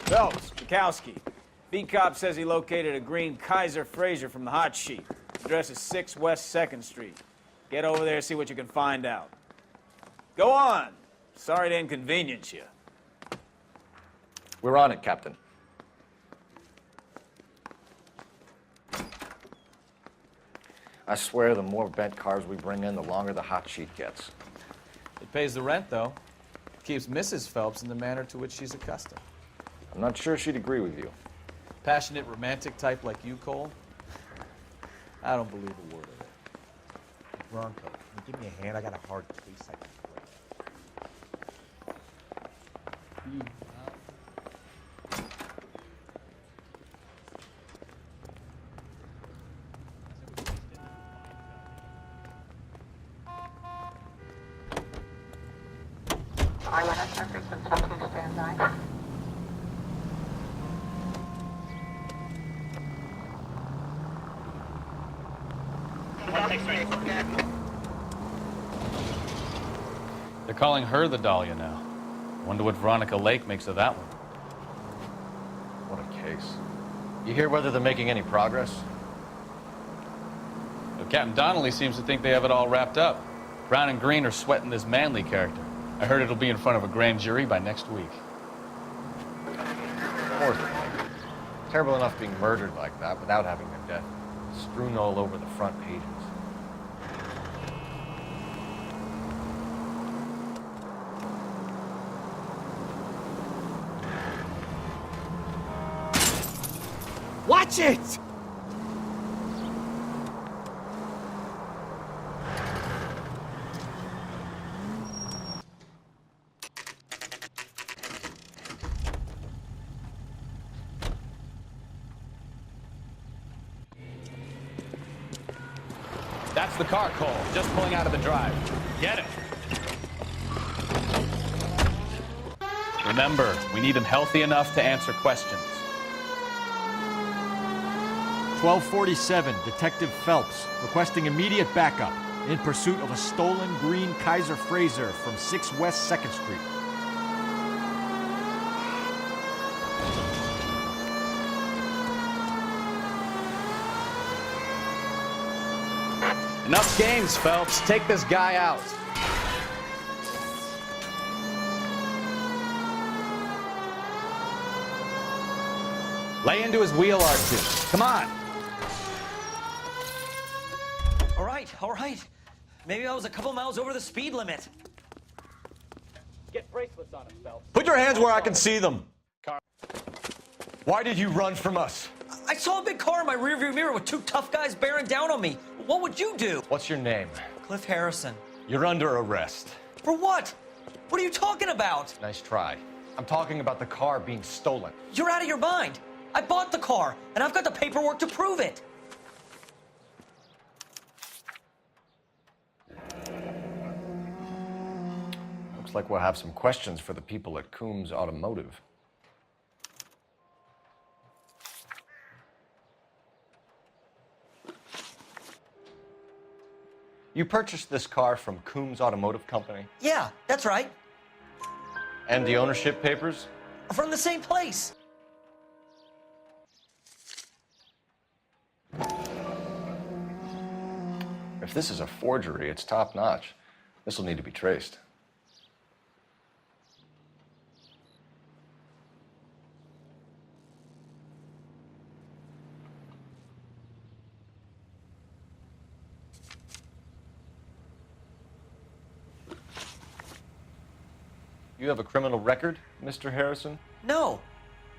Phelps, Bukowski. B-Cop says he located a green Kaiser Frazer from the hot sheet. Address is 6 West 2nd Street. Get over there, see what you can find out. Go on. Sorry to inconvenience you. We're on it, Captain. I swear the more bent cars we bring in, the longer the hot sheet gets. It pays the rent, though. Keeps Mrs. Phelps in the manner to which she's accustomed. I'm not sure she'd agree with you. Passionate, romantic type like you, Cole? I don't believe a word of it. Bronco, can you give me a hand? I got a hard case I can break. Noire Remastered, please stand by. They're calling her the Dahlia now. Wonder what Veronica Lake makes of that one. What a case. You hear whether they're making any progress? Well, Captain Donnelly seems to think they have it all wrapped up. Brown and Green are sweating this Manley character. I heard it'll be in front of a grand jury by next week. Poor thing. Terrible enough being murdered like that without having their death strewn all over the front pages. Watch it! That's the car, Cole. Just pulling out of the drive. Get it. Remember, we need him healthy enough to answer questions. 1247, Detective Phelps, requesting immediate backup in pursuit of a stolen green Kaiser Frazer from 6 West 2nd Street. Enough games, Phelps. Take this guy out. Lay into his wheel arches. Come on. All right. Maybe I was a couple miles over the speed limit. Get bracelets on him, Phelps. Put your hands where I can see them. Why did you run from us? I saw a big car in my rearview mirror with two tough guys bearing down on me. What would you do? What's your name? Cliff Harrison. You're under arrest. For what? What are you talking about? Nice try. I'm talking about the car being stolen. You're out of your mind. I bought the car, and I've got the paperwork to prove it. Looks like we'll have some questions for the people at Coombs Automotive. You purchased this car from Coombs Automotive Company? Yeah, that's right. And the ownership papers? From the same place. If this is a forgery, it's top-notch. This will need to be traced. You have a criminal record, Mr. Harrison? No,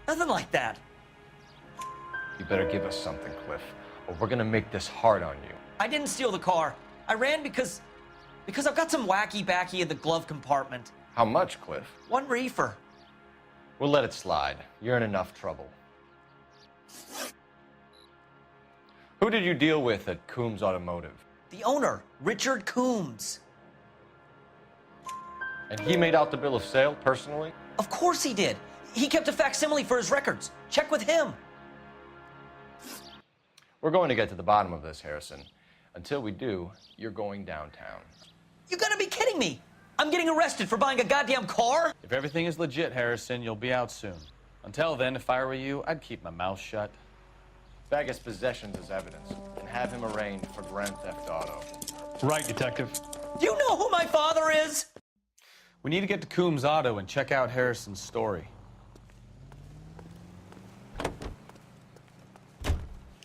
nothing like that. You better give us something, Cliff, or we're gonna make this hard on you. I didn't steal the car. I ran because I've got some wacky backy in the glove compartment. How much, Cliff? 1 reefer. We'll let it slide. You're in enough trouble. Who did you deal with at Coombs Automotive? The owner, Richard Coombs. And he made out the bill of sale personally? Of course he did. He kept a facsimile for his records. Check with him. We're going to get to the bottom of this, Harrison. Until we do, you're going downtown. You gotta be kidding me. I'm getting arrested for buying a goddamn car? If everything is legit, Harrison, you'll be out soon. Until then, if I were you, I'd keep my mouth shut. Bag his possessions as evidence and have him arraigned for Grand Theft Auto. Right, Detective. Do you know who my father is? We need to get to Coombs Auto and check out Harrison's story.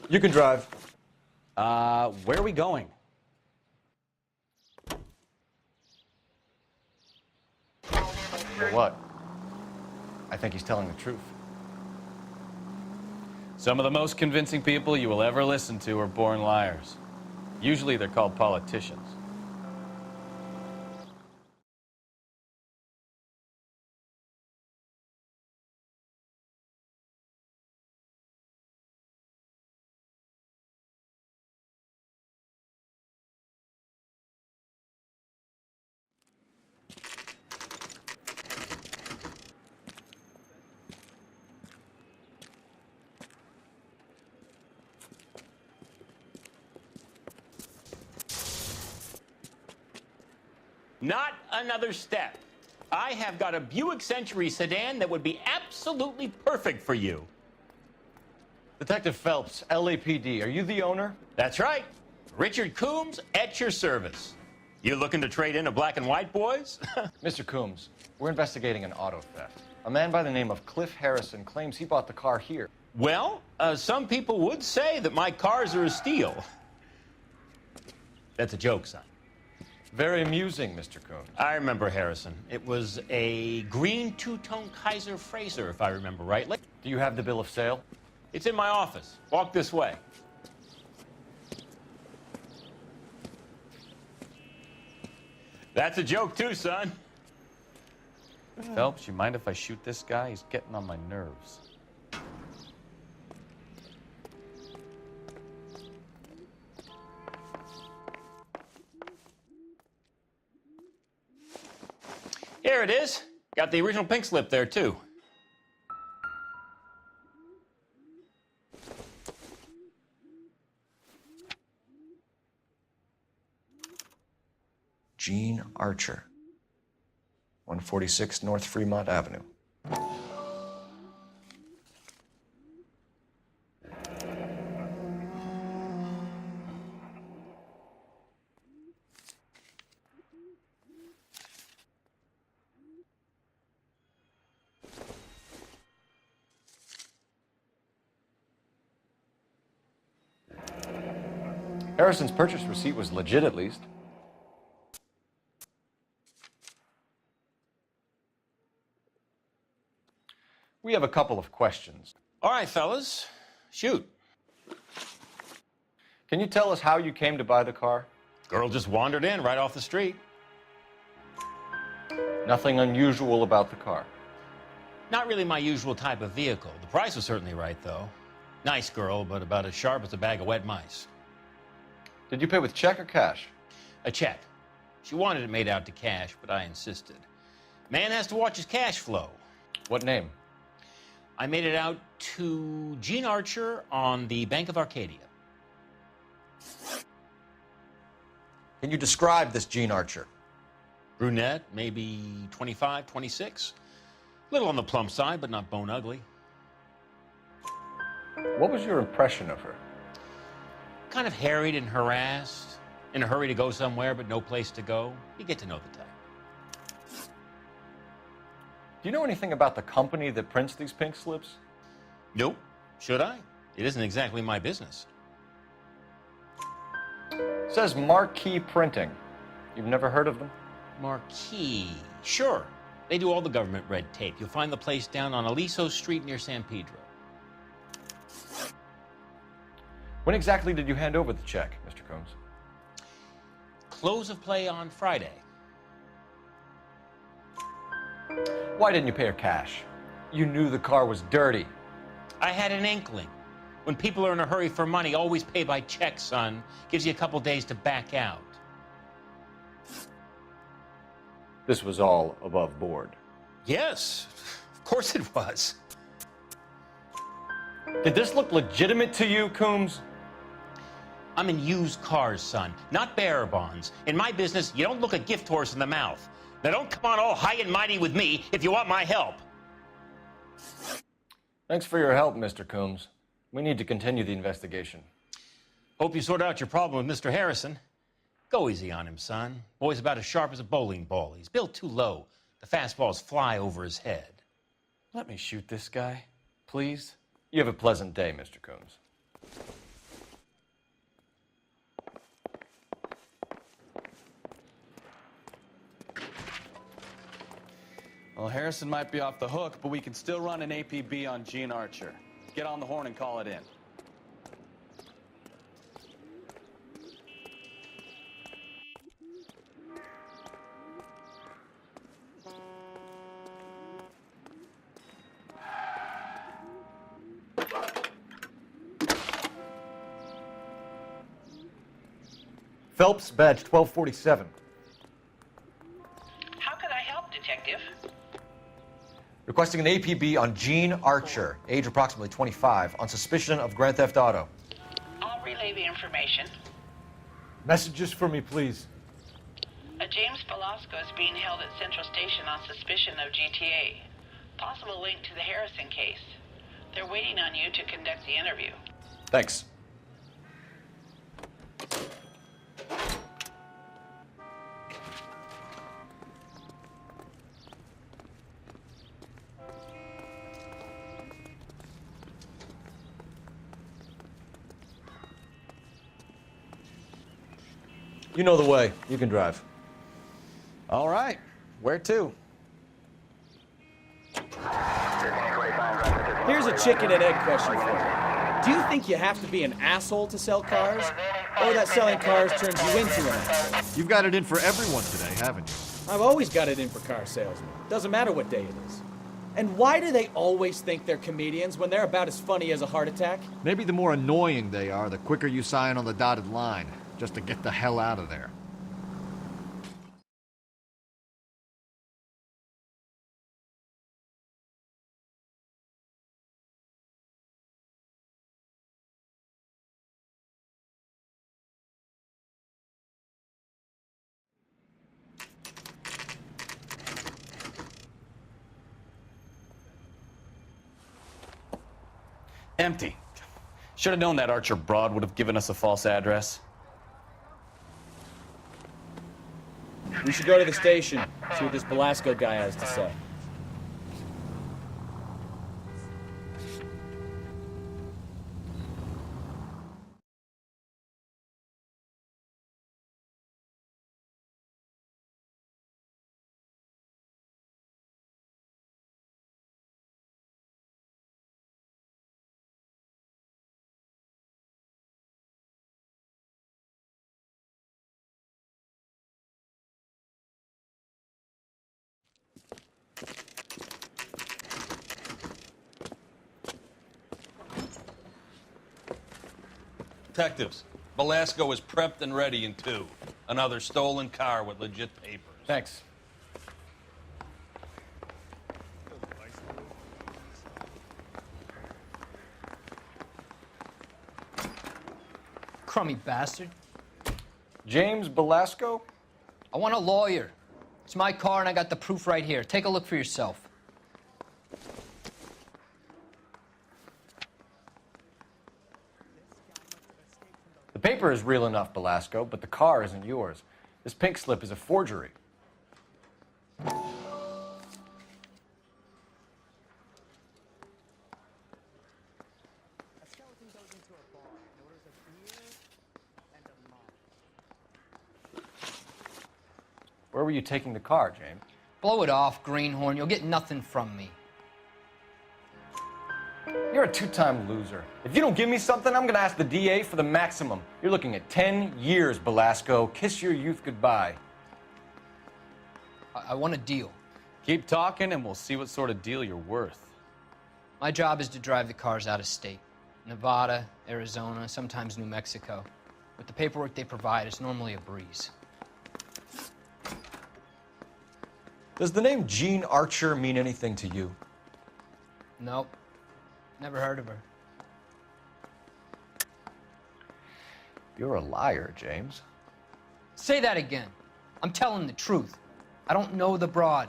You can drive. Where are we going? You know what? I think he's telling the truth. Some of the most convincing people you will ever listen to are born liars. Usually they're called politicians. Not another step. I have got a Buick Century sedan that would be absolutely perfect for you. Detective Phelps, LAPD, are you the owner? That's right. Richard Coombs at your service. You looking to trade in a black and white, boys? Mr. Coombs, we're investigating an auto theft. A man by the name of Cliff Harrison claims he bought the car here. Well, some people would say that my cars are a steal. That's a joke, son. Very amusing, Mr. Coombs. I remember Harrison. It was a green two-tone Kaiser Frazer, if I remember rightly. Do you have the bill of sale? It's in my office. Walk this way. That's a joke, too, son. Phelps, you mind if I shoot this guy? He's getting on my nerves. Here it is. Got the original pink slip there, too. Gene Archer, 146 North Fremont Avenue. Harrison's purchase receipt was legit, at least. We have a couple of questions. All right, fellas. Shoot. Can you tell us how you came to buy the car? Girl just wandered in right off the street. Nothing unusual about the car. Not really my usual type of vehicle. The price was certainly right, though. Nice girl, but about as sharp as a bag of wet mice. Did you pay with check or cash? A check. She wanted it made out to cash, but I insisted. Man has to watch his cash flow. What name? I made it out to Gene Archer on the Bank of Arcadia. Can you describe this Gene Archer? Brunette, maybe 25, 26. Little on the plump side, but not bone ugly. What was your impression of her? Kind of harried and harassed, in a hurry to go somewhere, but no place to go. You get to know the type. Do you know anything about the company that prints these pink slips? Nope. Should I? It isn't exactly my business. It says Marquee Printing. You've never heard of them? Marquee. Sure. They do all the government red tape. You'll find the place down on Aliso Street near San Pedro. When exactly did you hand over the check, Mr. Coombs? Close of play on Friday. Why didn't you pay her cash? You knew the car was dirty. I had an inkling. When people are in a hurry for money, always pay by check, son. Gives you a couple days to back out. This was all above board. Yes, of course it was. Did this look legitimate to you, Coombs? I'm in used cars, son, not bearer bonds. In my business, you don't look a gift horse in the mouth. Now don't come on all high and mighty with me if you want my help. Thanks for your help, Mr. Coombs. We need to continue the investigation. Hope you sort out your problem with Mr. Harrison. Go easy on him, son. Boy's about as sharp as a bowling ball. He's built too low. The fastballs fly over his head. Let me shoot this guy, please. You have a pleasant day, Mr. Coombs. Well, Harrison might be off the hook, but we can still run an APB on Gene Archer. Get on the horn and call it in. Phelps, badge 1247. How can I help, Detective? Requesting an APB on Gene Archer, age approximately 25, on suspicion of Grand Theft Auto. I'll relay the information. Messages for me, please. A James Velasco is being held at Central Station on suspicion of GTA. Possible link to the Harrison case. They're waiting on you to conduct the interview. Thanks. You know the way. You can drive. All right. Where to? Here's a chicken and egg question for you. Do you think you have to be an asshole to sell cars? Or that selling cars turns you into an asshole? You've got it in for everyone today, haven't you? I've always got it in for car salesmen. Doesn't matter what day it is. And why do they always think they're comedians when they're about as funny as a heart attack? Maybe the more annoying they are, the quicker you sign on the dotted line, just to get the hell out of there. Empty. Should have known that Archer broad would have given us a false address. We should go to the station, see what this Velasco guy has to say. Detectives, Velasco is prepped and ready in 2. Another stolen car with legit papers. Thanks. Crummy bastard. James Velasco? I want a lawyer. It's my car and I got the proof right here. Take a look for yourself. The paper is real enough, Velasco, but the car isn't yours. This pink slip is a forgery. Where were you taking the car, James? Blow it off, greenhorn. You'll get nothing from me. You're a two-time loser. If you don't give me something, I'm gonna ask the DA for the maximum. You're looking at 10 years, Velasco. Kiss your youth goodbye. I want a deal. Keep talking and we'll see what sort of deal you're worth. My job is to drive the cars out of state. Nevada, Arizona, sometimes New Mexico. With the paperwork they provide, it's normally a breeze. Does the name Gene Archer mean anything to you? Nope. Never heard of her. You're a liar, James. Say that again. I'm telling the truth. I don't know the broad.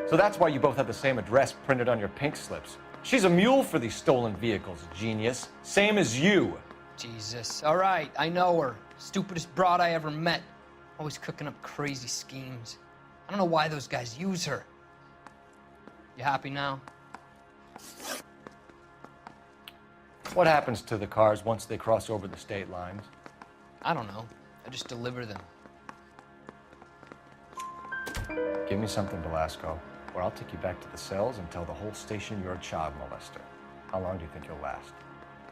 So that's why you both have the same address printed on your pink slips. She's a mule for these stolen vehicles, genius. Same as you. Jesus. All right, I know her. Stupidest broad I ever met. Always cooking up crazy schemes. I don't know why those guys use her. You happy now? What happens to the cars once they cross over the state lines? I don't know. I just deliver them. Give me something, Velasco, or I'll take you back to the cells and tell the whole station you're a child molester. How long do you think you'll last?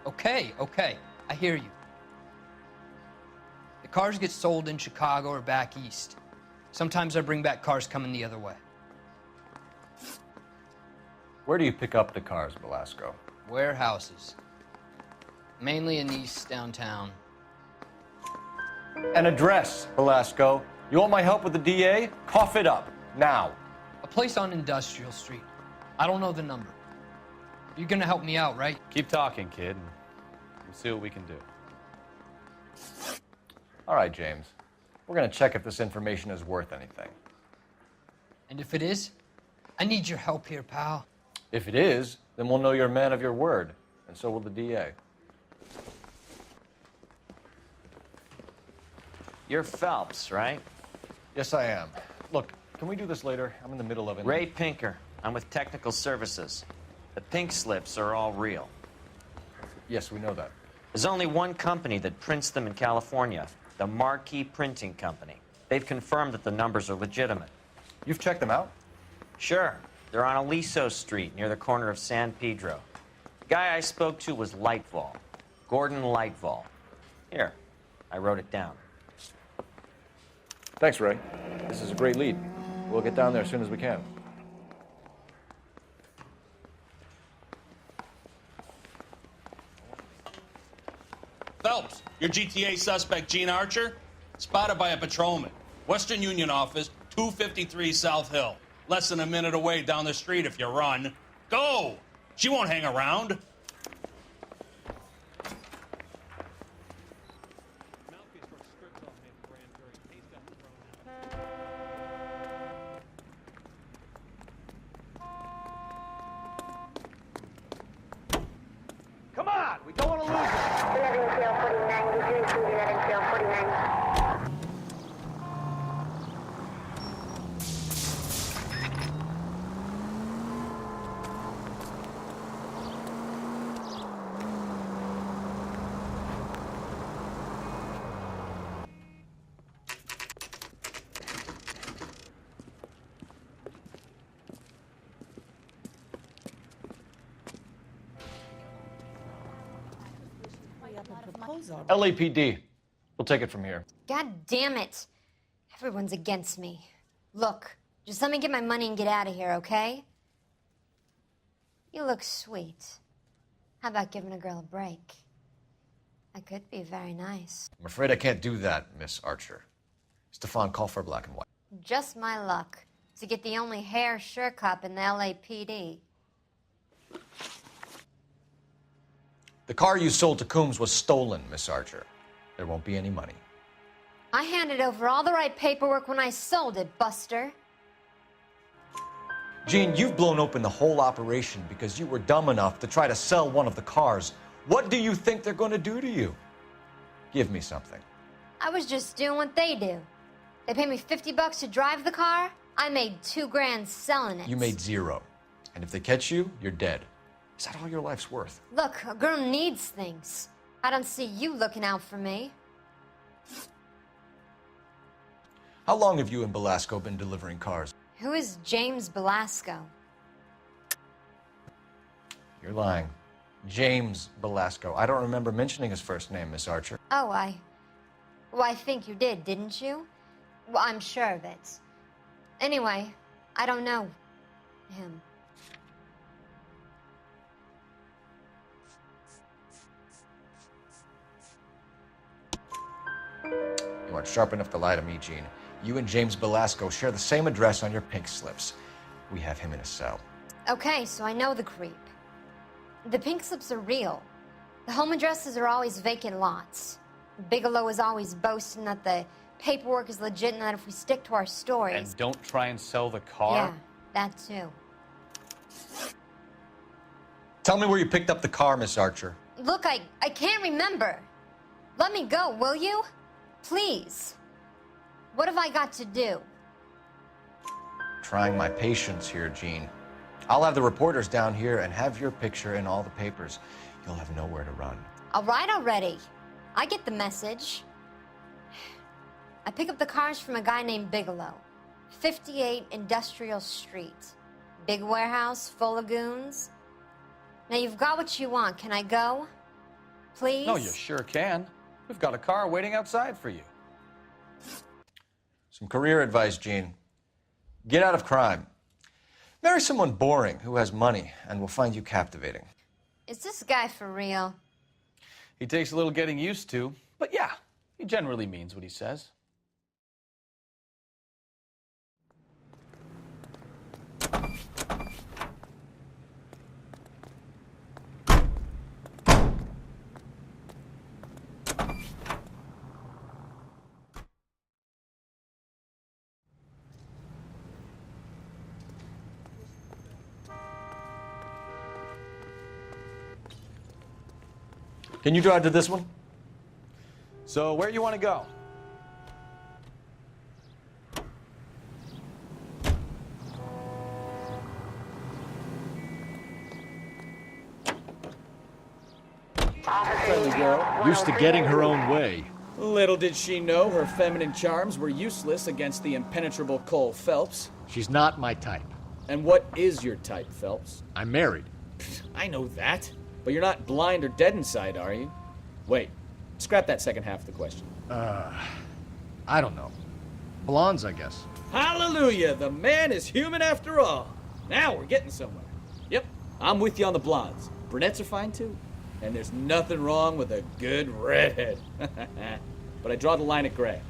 Okay, okay. I hear you. The cars get sold in Chicago or back east. Sometimes I bring back cars coming the other way. Where do you pick up the cars, Velasco? Warehouses. Mainly in East downtown. An address, Velasco. You want my help with the DA? Cough it up, now. A place on Industrial Street. I don't know the number. You're gonna help me out, right? Keep talking, kid, and we'll see what we can do. All right, James. We're gonna check if this information is worth anything. And if it is, I need your help here, pal. If it is, then we'll know you're a man of your word, and so will the DA. You're Phelps, right? Yes, I am. Look, can we do this later? I'm in the middle of it. Ray Pinker. I'm with Technical Services. The pink slips are all real. Yes, we know that. There's only one company that prints them in California, the Marquee Printing Company. They've confirmed that the numbers are legitimate. You've checked them out? Sure. They're on Aliso Street, near the corner of San Pedro. The guy I spoke to was Lightval. Gordon Lightval. Here, I wrote it down. Thanks, Ray. This is a great lead. We'll get down there as soon as we can. Phelps, your GTA suspect, Gene Archer, spotted by a patrolman. Western Union office, 253 South Hill. Less than a minute away down the street if you run. Go! She won't hang around. Come on, we don't want to lose it. 11 tail 49, you do include 11 tail 49. LAPD. We'll take it from here. God damn it. Everyone's against me. Look, just let me get my money and get out of here, okay? You look sweet. How about giving a girl a break? I could be very nice. I'm afraid I can't do that, Miss Archer. Stefan, call for black and white. Just my luck to get the only hair sure cop in the LAPD. The car you sold to Coombs was stolen, Miss Archer. There won't be any money. I handed over all the right paperwork when I sold it, Buster. Gene, you've blown open the whole operation because you were dumb enough to try to sell one of the cars. What do you think they're going to do to you? Give me something. I was just doing what they do. They paid me $50 to drive the car. I made $2 grand selling it. You made $0. And if they catch you, you're dead. Is that all your life's worth? Look, a girl needs things. I don't see you looking out for me. How long have you and Belasco been delivering cars? Who is James Belasco? You're lying. James Belasco. I don't remember mentioning his first name, Miss Archer. Oh, well, I think you did, didn't you? Well, I'm sure of it. Anyway, I don't know him. You aren't sharp enough to lie to me, Gene. You and James Belasco share the same address on your pink slips. We have him in a cell. Okay, so I know the creep. The pink slips are real. The home addresses are always vacant lots. Bigelow is always boasting that the paperwork is legit and that if we stick to our stories... And don't try and sell the car? Yeah, That too. Tell me where you picked up the car, Miss Archer. Look, I can't remember. Let me go, will you? Please. What have I got to do? Trying my patience here, Jean. I'll have the reporters down here and have your picture in all the papers. You'll have nowhere to run. All right already. I get the message. I pick up the cars from a guy named Bigelow. 58 Industrial Street. Big warehouse full of goons. Now you've got what you want. Can I go? Please? No, you sure can. We've got a car waiting outside for you. Some career advice, Jean. Get out of crime. Marry someone boring who has money and will find you captivating. Is this guy for real? He takes a little getting used to, but yeah, he generally means what he says. Can you drive to this one? So where you want to go? Friendly girl. Used to getting her own way. Little did she know her feminine charms were useless against the impenetrable Cole Phelps. She's not my type. And what is your type, Phelps? I'm married. I know that. But you're not blind or dead inside, are you? Wait, scrap that second half of the question. I don't know. Blondes, I guess. Hallelujah! The man is human after all. Now we're getting somewhere. Yep, I'm with you on the blondes. Brunettes are fine too. And there's nothing wrong with a good redhead. But I draw the line at gray.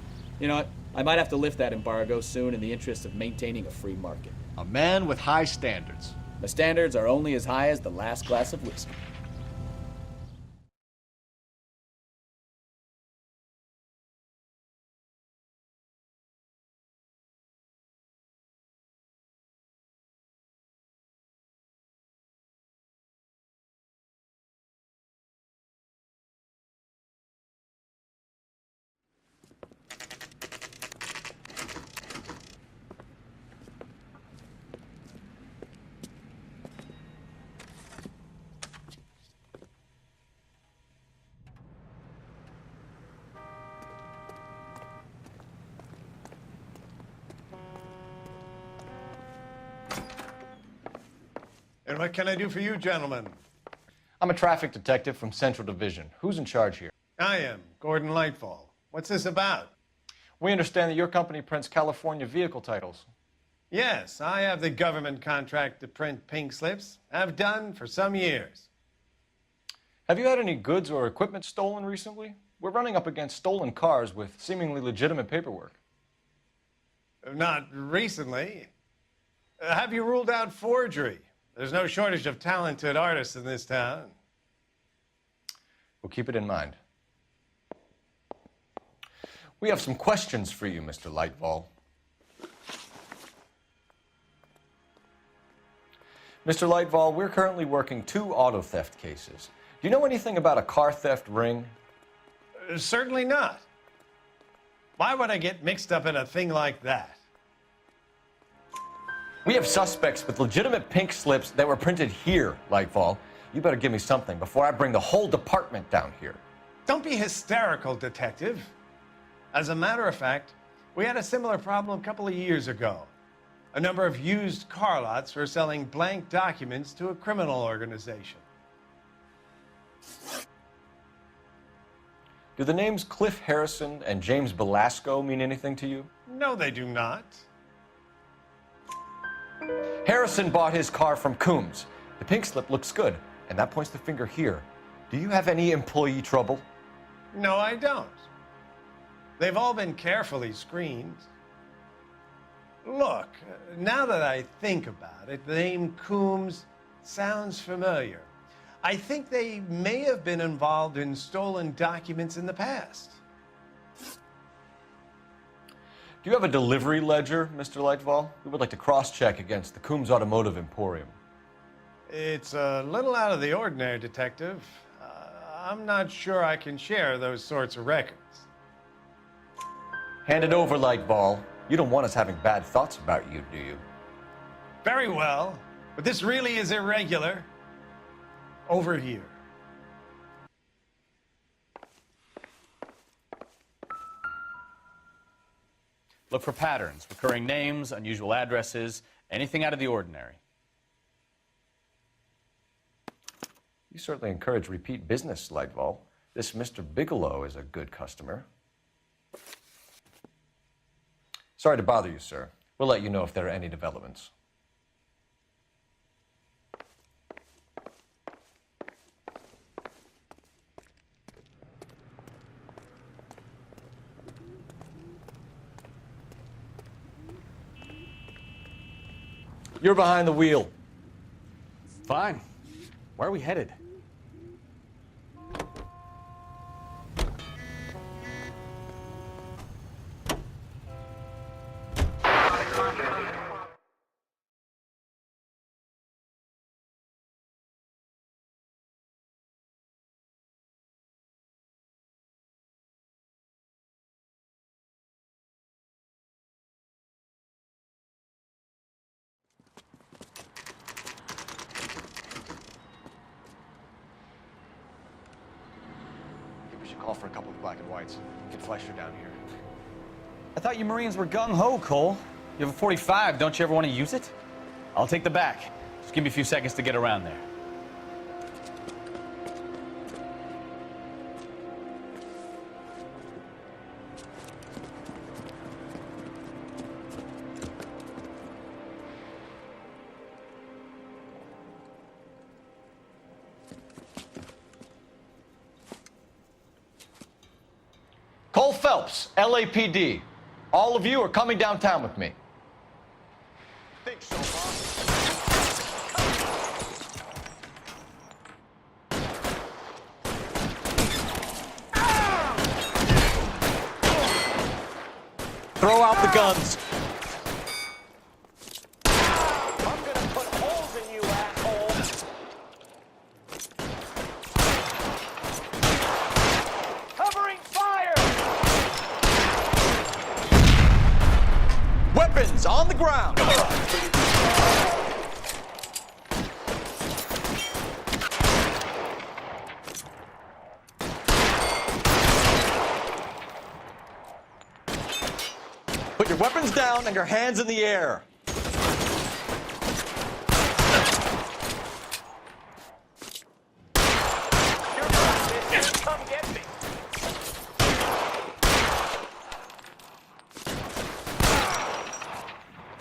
You know what? I might have to lift that embargo soon in the interest of maintaining a free market. A man with high standards. The standards are only as high as the last glass of whiskey. And what can I do for you, gentlemen? I'm a traffic detective from Central Division. Who's in charge here? I am, Gordon Lightfall. What's this about? We understand that your company prints California vehicle titles. Yes, I have the government contract to print pink slips. I've done for some years. Have you had any goods or equipment stolen recently? We're running up against stolen cars with seemingly legitimate paperwork. Not recently. Have you ruled out forgery? There's no shortage of talented artists in this town. We'll keep it in mind. We have some questions for you, Mr. Lightfall. Mr. Lightfall, we're currently working 2 auto theft cases. Do you know anything about a car theft ring? Certainly not. Why would I get mixed up in a thing like that? We have suspects with legitimate pink slips that were printed here, Lightfall. You better give me something before I bring the whole department down here. Don't be hysterical, Detective. As a matter of fact, we had a similar problem a couple of years ago. A number of used car lots were selling blank documents to a criminal organization. Do the names Cliff Harrison and James Belasco mean anything to you? No, they do not. Harrison bought his car from Coombs. The pink slip looks good, and that points the finger here. Do you have any employee trouble? No, I don't. They've all been carefully screened. Look, now that I think about it, the name Coombs sounds familiar. I think they may have been involved in stolen documents in the past. Do you have a delivery ledger, Mr. Lightfall? We would like to cross-check against the Coombs Automotive Emporium. It's a little out of the ordinary, Detective. I'm not sure I can share those sorts of records. Hand it over, Lightfall. You don't want us having bad thoughts about you, do you? Very well, but this really is irregular. Over here. Look for patterns, recurring names, unusual addresses, anything out of the ordinary. You certainly encourage repeat business, Lightfall. This Mr. Bigelow is a good customer. Sorry to bother you, sir. We'll let you know if there are any developments. You're behind the wheel. Fine. Where are we headed? We should call for a couple of black and whites. Get Fleischer down here. I thought you Marines were gung-ho, Cole. You have a 45, don't you ever want to use it? I'll take the back. Just give me a few seconds to get around there. Cole Phelps, LAPD. All of you are coming downtown with me. Think so, boss. Throw out the guns. I'm gonna put holes in you, asshole. Covering fire! Weapons on the ground. Put your weapons down and your hands in the air. Come get me.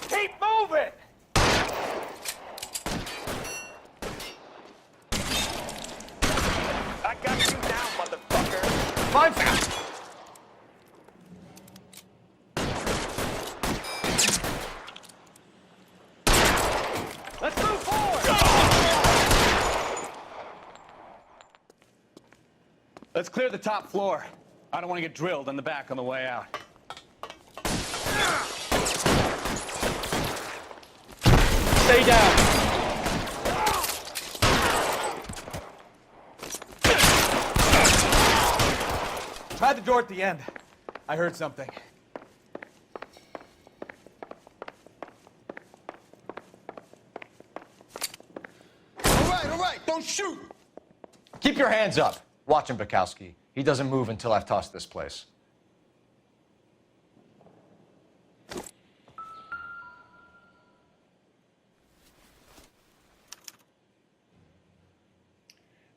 Keep moving! I got you now, motherfucker. Fine. Let's move forward! Let's clear the top floor. I don't want to get drilled in the back on the way out. Stay down. Try the door at the end. I heard something. All right, don't shoot! Keep your hands up. Watch him, Bukowski. He doesn't move until I've tossed this place.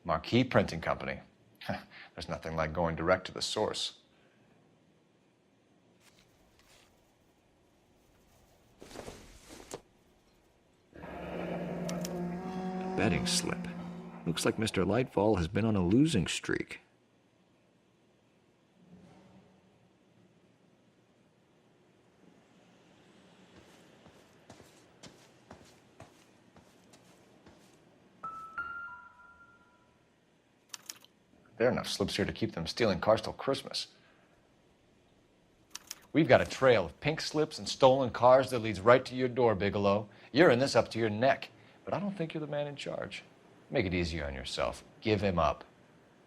Marquee Printing Company. There's nothing like going direct to the source. Betting slip. Looks like Mr. Lightfall has been on a losing streak. There are enough slips here to keep them stealing cars till Christmas. We've got a trail of pink slips and stolen cars that leads right to your door, Bigelow. You're in this up to your neck, but I don't think you're the man in charge. Make it easier on yourself. Give him up.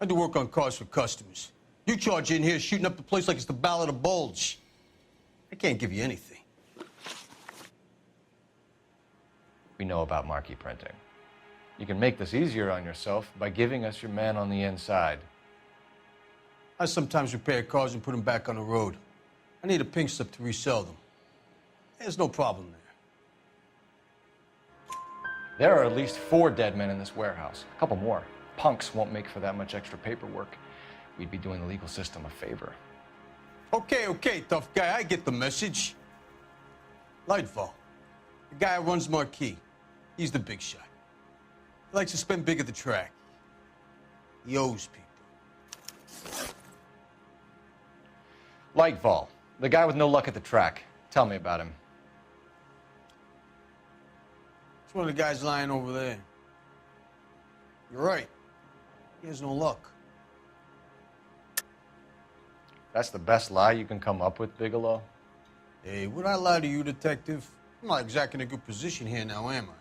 I do work on cars for customers. You charge in here shooting up the place like it's the Ballad of Bulge. I can't give you anything. We know about marquee printing. You can make this easier on yourself by giving us your man on the inside. I sometimes repair cars and put them back on the road. I need a pink slip to resell them. There's no problem there. There are at least 4 dead men in this warehouse. A couple more. Punks won't make for that much extra paperwork. We'd be doing the legal system a favor. Okay, tough guy. I get the message. Lightfall, the guy who runs Marquee. He's the big shot. He likes to spend big at the track. He owes people. Lightfall, the guy with no luck at the track. Tell me about him. It's one of the guys lying over there. You're right. He has no luck. That's the best lie you can come up with, Bigelow? Hey, would I lie to you, detective? I'm not exactly in a good position here now, am I?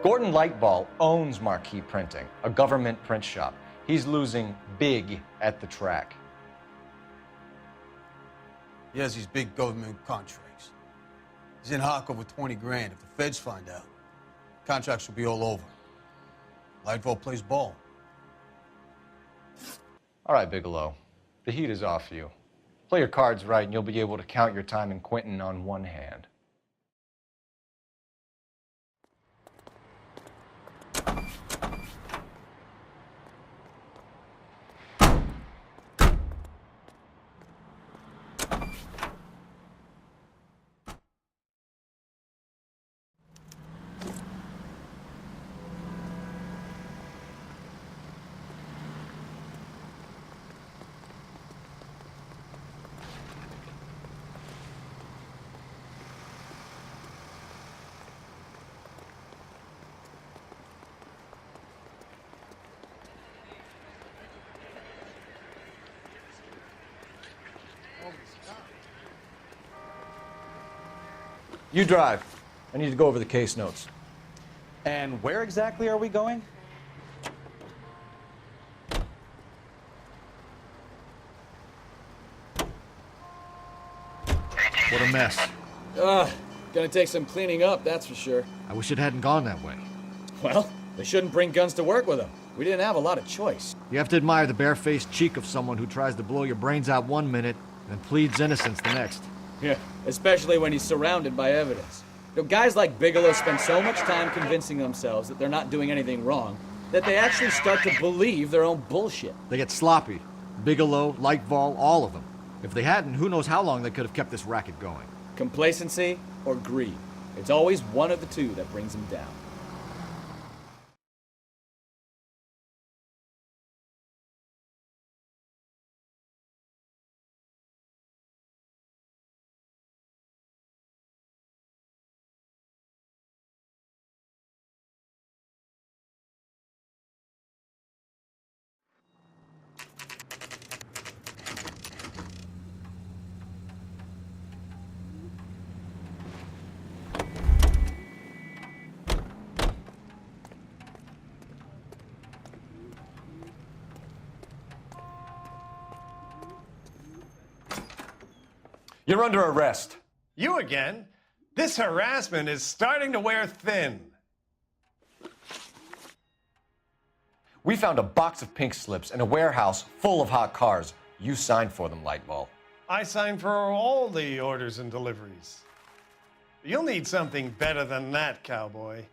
Gordon Lightball owns Marquee Printing, a government print shop. He's losing big at the track. He has these big government contracts. He's in hock over 20 grand. If the feds find out, contracts will be all over. Lightfall plays ball. All right, Bigelow. The heat is off you. Play your cards right and you'll be able to count your time in Quentin on one hand. You drive. I need to go over the case notes. And where exactly are we going? What a mess. Gonna take some cleaning up, that's for sure. I wish it hadn't gone that way. Well, they shouldn't bring guns to work with them. We didn't have a lot of choice. You have to admire the barefaced cheek of someone who tries to blow your brains out one minute and pleads innocence the next. Yeah, especially when he's surrounded by evidence. You know, guys like Bigelow spend so much time convincing themselves that they're not doing anything wrong that they actually start to believe their own bullshit. They get sloppy. Bigelow, Lightfall, all of them. If they hadn't, who knows how long they could have kept this racket going. Complacency or greed. It's always one of the two that brings them down. You're under arrest. You again? This harassment is starting to wear thin. We found a box of pink slips in a warehouse full of hot cars. You signed for them, Lightball. I signed for all the orders and deliveries. You'll need something better than that, cowboy.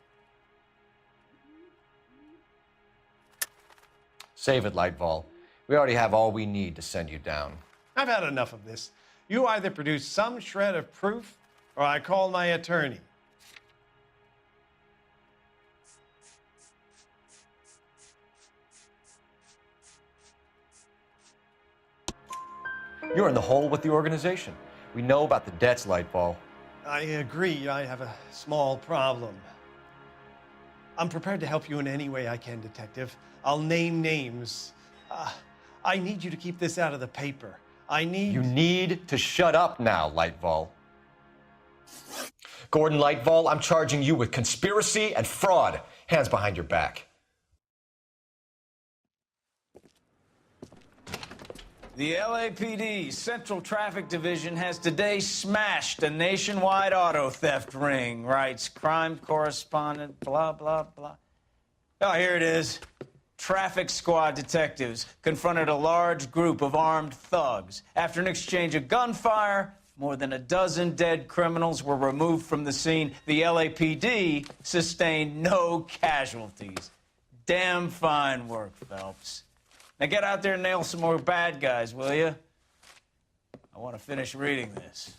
Save it, Lightball. We already have all we need to send you down. I've had enough of this. You either produce some shred of proof, or I call my attorney. You're in the hole with the organization. We know about the debts, Lightball. I agree, I have a small problem. I'm prepared to help you in any way I can, Detective. I'll name names. I need you to keep this out of the paper. You need to shut up now, Lightfall. Gordon Lightfall, I'm charging you with conspiracy and fraud. Hands behind your back. The LAPD Central Traffic Division has today smashed a nationwide auto theft ring, writes crime correspondent, blah, blah, blah. Oh, here it is. Traffic squad detectives confronted a large group of armed thugs. After an exchange of gunfire, more than a dozen dead criminals were removed from the scene. The LAPD sustained no casualties. Damn fine work, Phelps. Now get out there and nail some more bad guys, will you? I want to finish reading this.